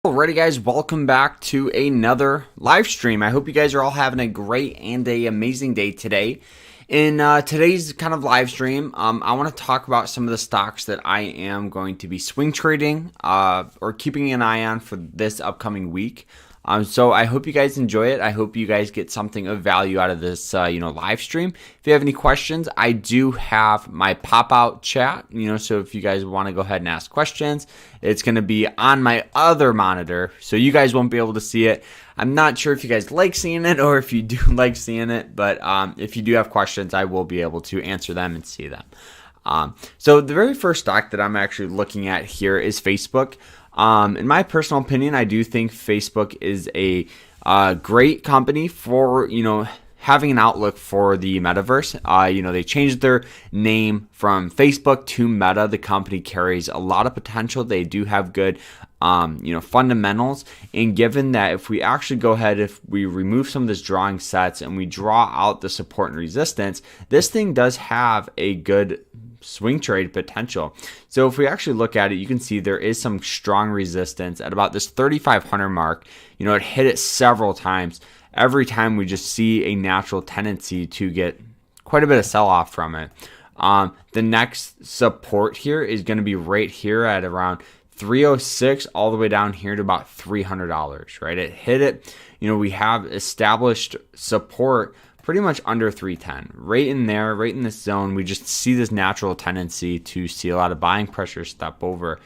Alrighty guys, welcome back to another live stream. I hope you guys are all having a great and a amazing day today. In today's kind of live stream, I want to talk about some of the stocks that I am going to be swing trading or keeping an eye on for this upcoming week. So I hope you guys enjoy it. I hope you guys get something of value out of this, live stream. If you have any questions, I do have my pop-out chat, so if you guys want to go ahead and ask questions, it's going to be on my other monitor, so you guys won't be able to see it. I'm not sure if you guys like seeing it or if you do like seeing it, but if you do have questions, I will be able to answer them and see them. So the very first stock that I'm actually looking at here is Facebook. In my personal opinion, I do think Facebook is a great company for, having an outlook for the metaverse. They changed their name from Facebook to Meta. The company carries a lot of potential. They do have good, fundamentals. And given that if we actually go ahead, if we remove some of this drawing sets and we draw out the support and resistance, this thing does have a good swing trade potential. So if we actually look at it, you can see there is some strong resistance at about this 3,500 mark. It hit it several times. Every time we just see a natural tendency to get quite a bit of sell-off from it. The next support here is going to be right here at around 306 all the way down here to about $300, right? It hit it. We have established support pretty much under 310, right in there, right in this zone. We just see this natural tendency to see a lot of buying pressure step over.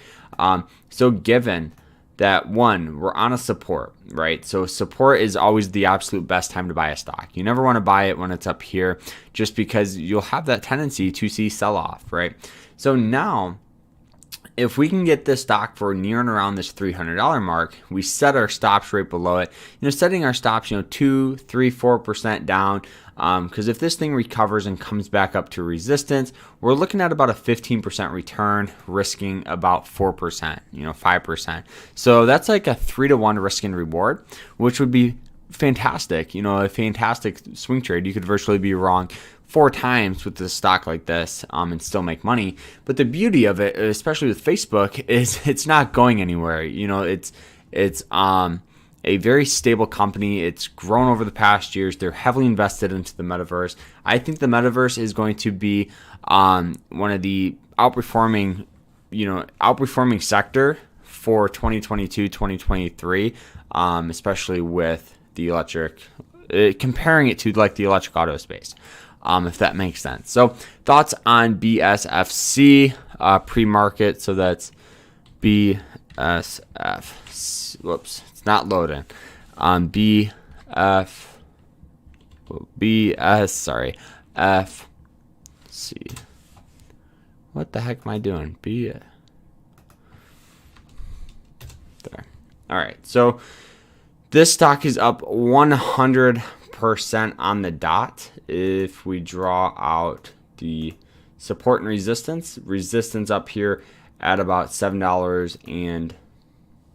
So given that, one, we're on a support, right? So support is always the absolute best time to buy a stock. You never want to buy it when it's up here just because you'll have that tendency to see sell off, right? So now, if we can get this stock for near and around this $300 mark, we set our stops right below it. Setting our stops, 2, 3, 4% down. Because if this thing recovers and comes back up to resistance, we're looking at about a 15% return, risking about 4%, 5%. So that's like a 3-to-1 risk and reward, which would be fantastic. A fantastic swing trade. You could virtually be wrong 4 times with a stock like this and still make money. But the beauty of it, especially with Facebook, is it's not going anywhere. It's a very stable company. It's grown over the past years. They're heavily invested into the metaverse. I think the metaverse is going to be one of the outperforming sector for 2022, 2023, especially with the electric, comparing it to like the electric auto space. If that makes sense. So thoughts on BSFC pre-market. So that's BSF. Whoops, it's not loading. FC. What the heck am I doing? There. All right. So this stock is up 100% on the dot. If we draw out the support and resistance up here at about $7 and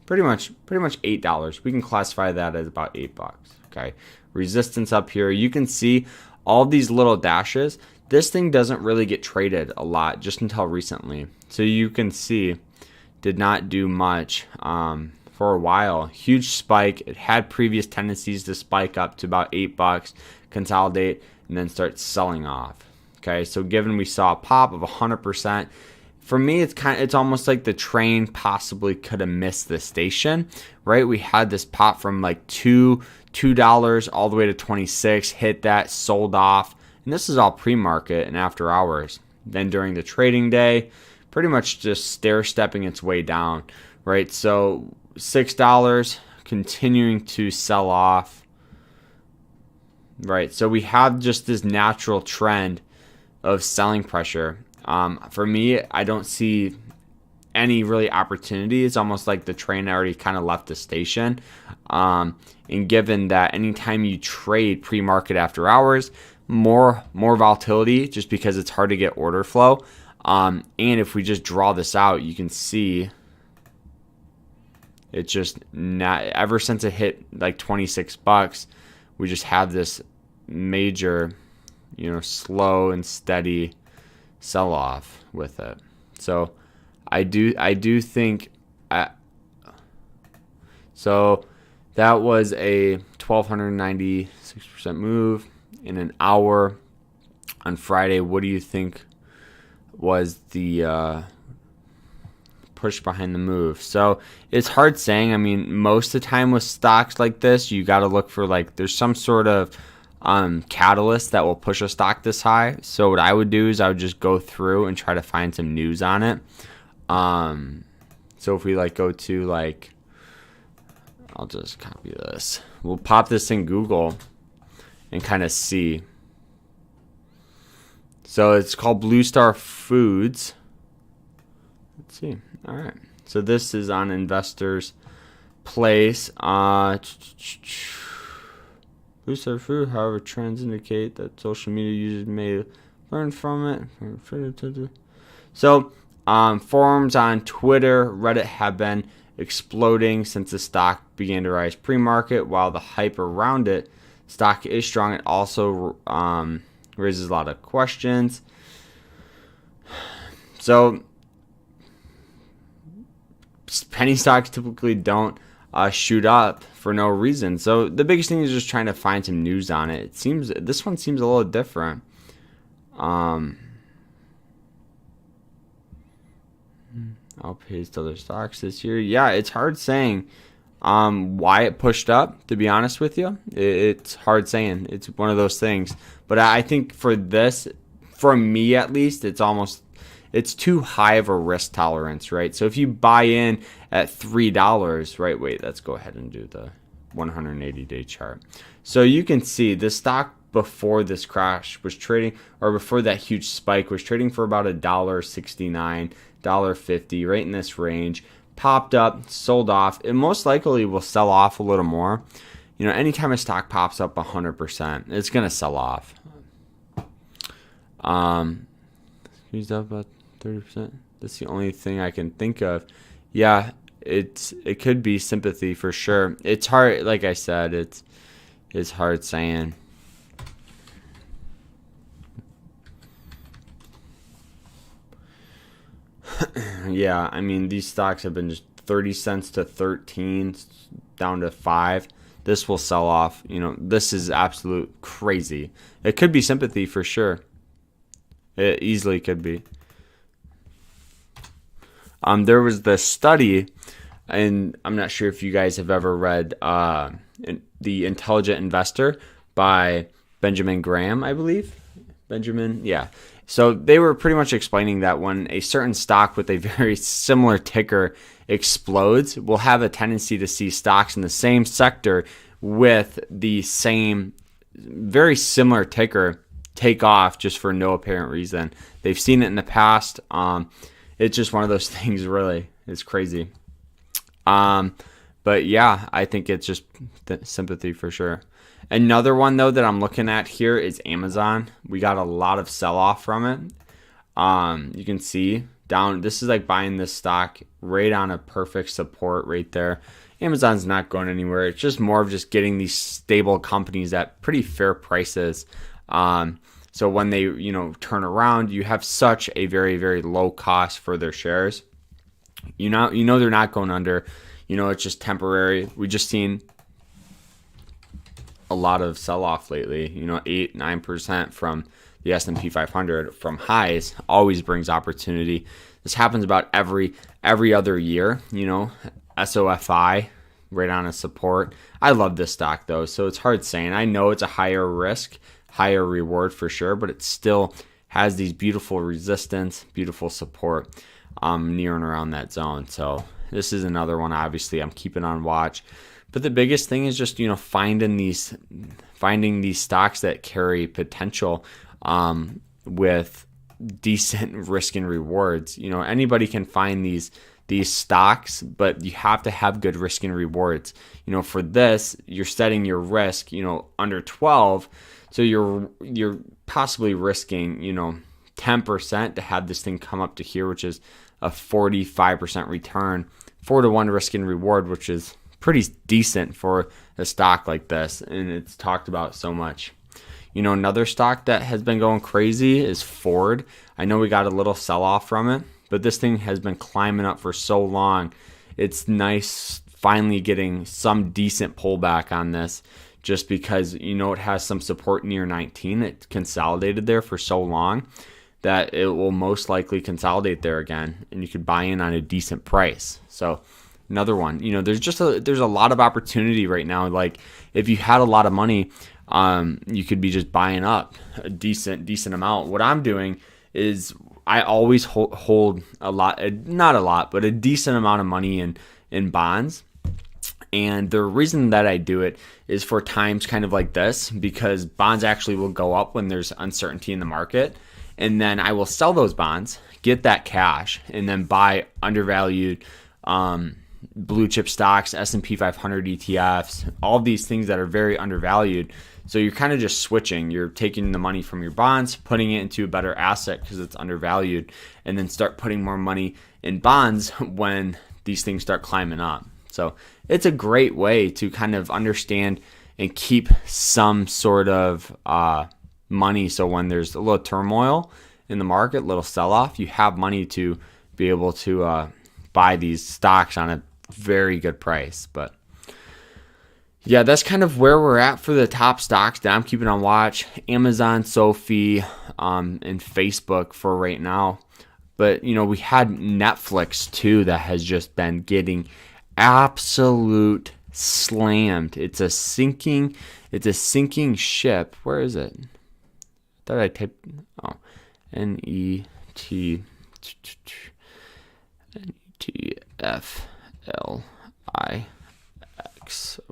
pretty much $8. We can classify that as about $8. Okay, resistance up here. You can see all these little dashes. This thing doesn't really get traded a lot just until recently. So you can see did not do much for a while. Huge spike. It had previous tendencies to spike up to about $8, consolidate, and then start selling off. Okay, so given we saw a pop of 100%, for me it's almost like the train possibly could have missed the station, right? We had this pop from like $2 all the way to 26, hit that, sold off, and this is all pre-market and after hours. Then during the trading day, pretty much just stair-stepping its way down, right? So $6 continuing to sell off. Right, so we have just this natural trend of selling pressure. For me, I don't see any really opportunity. It's almost like the train already kind of left the station. And given that anytime you trade pre-market after hours, more volatility just because it's hard to get order flow. And if we just draw this out, you can see it's just not, ever since it hit like $26, we just have this major, slow and steady sell off with it. So I do think So that was a 1,296% move in an hour on Friday. What do you think was the push behind the move? So it's hard saying. I mean, most of the time with stocks like this, you got to look for like there's some sort of catalyst that will push a stock this high. So what I would do is I would just go through and try to find some news on it. So if we like go to like, I'll just copy this. We'll pop this in Google and kind of see. So it's called Blue Star Foods. Let's see. All right. So this is on Investors Place. Blue Star Food, however, trends indicate that social media users may learn from it. So forums on Twitter, Reddit have been exploding since the stock began to rise pre-market. While the hype around it, stock is strong. It also raises a lot of questions. So penny stocks typically don't shoot up for no reason. So the biggest thing is just trying to find some news on it. It seems this one seems a little different. Outpaced other stocks this year. Yeah, it's hard saying why it pushed up, to be honest with you. It's hard saying. It's one of those things. But I think for this, for me at least, it's too high of a risk tolerance, right? So if you buy in at $3, right? Wait, let's go ahead and do the 180-day chart. So you can see the stock before this crash was trading, or before that huge spike, was trading for about $1.69, $1.50, right in this range. Popped up, sold off. It most likely will sell off a little more. You know, anytime a stock pops up 100%, it's going to sell off. Squeezed up about 30%. That's the only thing I can think of. Yeah, it could be sympathy for sure. It's hard, like I said, it's hard saying. Yeah, I mean, these stocks have been just 30 cents to 13 down to 5. This will sell off. You know, this is absolute crazy. It could be sympathy for sure. It easily could be. There was this study, and I'm not sure if you guys have ever read The Intelligent Investor by Benjamin Graham, I believe. Benjamin, yeah. So they were pretty much explaining that when a certain stock with a very similar ticker explodes, we'll have a tendency to see stocks in the same sector with the same very similar ticker take off just for no apparent reason. They've seen it in the past. It's just one of those things, really. It's crazy. But yeah, I think it's just sympathy for sure. Another one, though, that I'm looking at here is Amazon. We got a lot of sell-off from it. You can see down. This is like buying this stock right on a perfect support right there. Amazon's not going anywhere. It's just more of just getting these stable companies at pretty fair prices. So when they, turn around, you have such a very, very low cost for their shares. You know they're not going under. It's just temporary. We just seen a lot of sell-off lately. 8-9% from the S&P 500 from highs always brings opportunity. This happens about every other year. SOFI right on a support. I love this stock though, so it's hard saying. I know it's a higher risk, higher reward for sure, but it still has these beautiful resistance, beautiful support near and around that zone. So this is another one obviously I'm keeping on watch. But the biggest thing is just, finding these stocks that carry potential with decent risk and rewards. Anybody can find these stocks, but you have to have good risk and rewards. For this, you're setting your risk, under 12. So you're possibly risking, 10% to have this thing come up to here, which is a 45% return, 4-to-1 risk and reward, which is pretty decent for a stock like this, and it's talked about so much. Another stock that has been going crazy is Ford. I know we got a little sell-off from it, but this thing has been climbing up for so long. It's nice finally getting some decent pullback on this, just because it has some support near 19. It consolidated there for so long that it will most likely consolidate there again, and you could buy in on a decent price. So another one, there's a lot of opportunity right now. Like if you had a lot of money, you could be just buying up a decent amount. What I'm doing is I always hold a lot, not a lot, but a decent amount of money in bonds. And the reason that I do it is for times kind of like this, because bonds actually will go up when there's uncertainty in the market. And then I will sell those bonds, get that cash, and then buy undervalued blue chip stocks, S&P 500 ETFs, all of these things that are very undervalued. So you're kind of just switching. You're taking the money from your bonds, putting it into a better asset because it's undervalued, and then start putting more money in bonds when these things start climbing up. So it's a great way to kind of understand and keep some sort of money. So when there's a little turmoil in the market, little sell-off, you have money to be able to buy these stocks on a very good price. But yeah, that's kind of where we're at for the top stocks that I'm keeping on watch. Amazon, Sophie, and Facebook for right now. But we had Netflix too that has just been getting absolute slammed. It's a sinking ship. Where is it? I thought I typed NETFLIX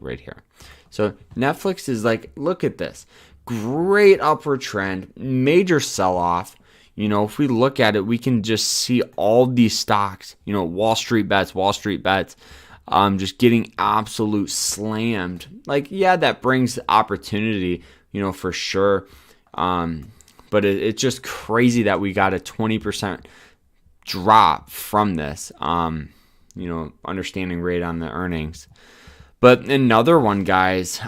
right here. So Netflix is like, look at this. Great upward trend, major sell-off. If we look at it, we can just see all these stocks, Wall Street bets, just getting absolute slammed. Like, yeah, that brings opportunity, for sure. But it's just crazy that we got a 20% drop from this, understanding rate on the earnings. But another one, guys,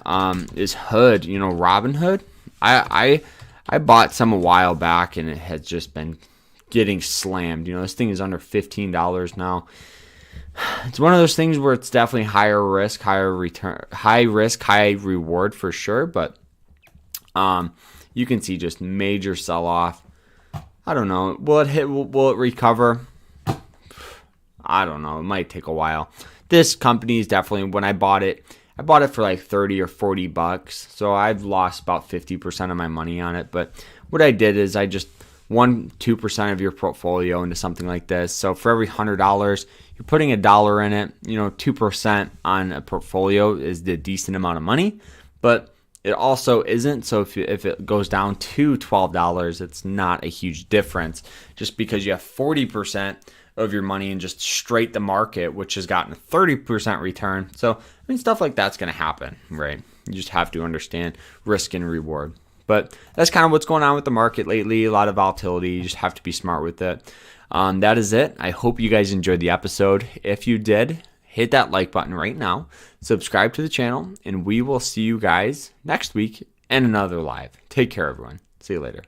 is Hood, Robinhood. I bought some a while back, and it has just been getting slammed. This thing is under $15 now. It's one of those things where it's definitely higher risk, higher return, high risk, high reward for sure. But you can see just major sell-off. I don't know. Will it recover? I don't know. It might take a while. This company is definitely, when I bought it for like 30 or 40 bucks. So I've lost about 50% of my money on it. But what I did is I just 2% of your portfolio into something like this. So for every $100, you're putting $1 in it. 2% on a portfolio is the decent amount of money, but it also isn't. So if it goes down to $12, it's not a huge difference, just because you have 40% of your money in just straight the market, which has gotten a 30% return. So stuff like that's going to happen, right? You just have to understand risk and reward. But that's kind of what's going on with the market lately. A lot of volatility. You just have to be smart with it. That is it. I hope you guys enjoyed the episode. If you did, hit that like button right now. Subscribe to the channel, and we will see you guys next week in another live. Take care, everyone. See you later.